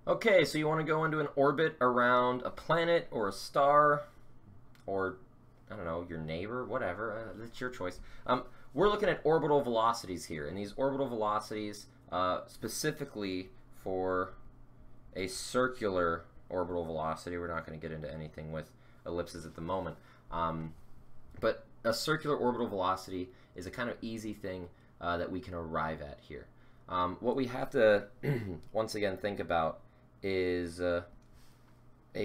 Okay, so you want to go into an orbit around a planet or a star or, I don't know, your neighbor, whatever. That's your choice. We're looking at orbital velocities here, and these orbital velocities specifically for a circular orbital velocity. We're not going to get into anything with ellipses at the moment. But a circular orbital velocity is a kind of easy thing that we can arrive at here. What we have to once again think about is a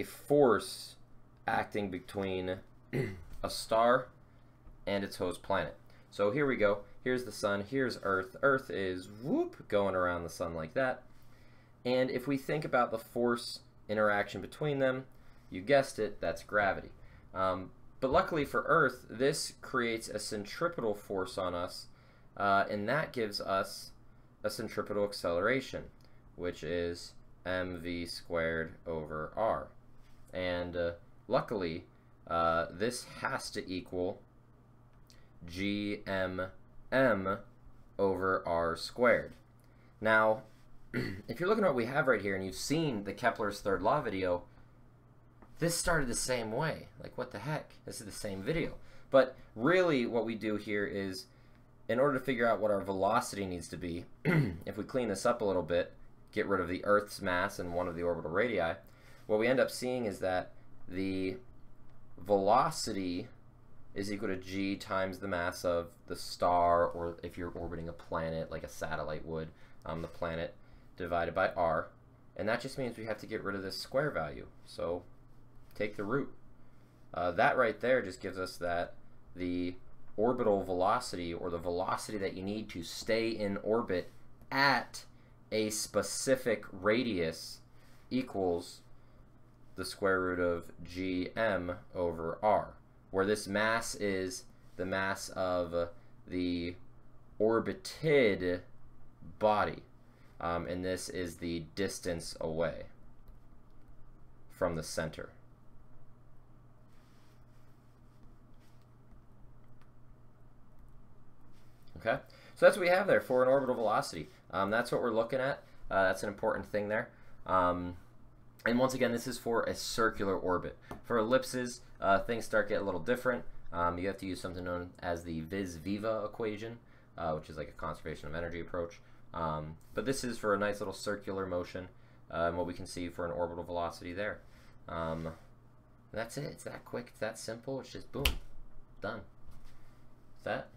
force acting between a star and its host planet. So here we go. Here's the sun. Here's Earth. Earth is whoop going around the sun like that. And if we think about the force interaction between them, you guessed it, that's gravity. But luckily for Earth, this creates a centripetal force on us, and that gives us a centripetal acceleration, which is mv squared over r. And luckily, this has to equal gmm over r squared. Now, if you're looking at what we have right here and you've seen the Kepler's third law video, this started the same way. Like, what the heck? This is the same video. But really what we do here is, in order to figure out what our velocity needs to be, if we clean this up a little bit, get rid of the Earth's mass and one of the orbital radii, what we end up seeing is that the velocity is equal to g times the mass of the star, or if you're orbiting a planet like a satellite would, the planet divided by r. And that just means we have to get rid of this square value. So take the root. That right there just gives us that the orbital velocity, or the velocity that you need to stay in orbit at a specific radius, equals the square root of gm over r, where this mass is the mass of the orbited body, and this is the distance away from the center. Okay, so that's what we have there for an orbital velocity. That's what we're looking at. That's an important thing there. And once again, this is for a circular orbit. For ellipses, things start getting a little different. You have to use something known as the vis-viva equation, which is like a conservation of energy approach. But this is for a nice little circular motion, and what we can see for an orbital velocity there. That's it. It's that quick. It's that simple. It's just boom, done. Is that?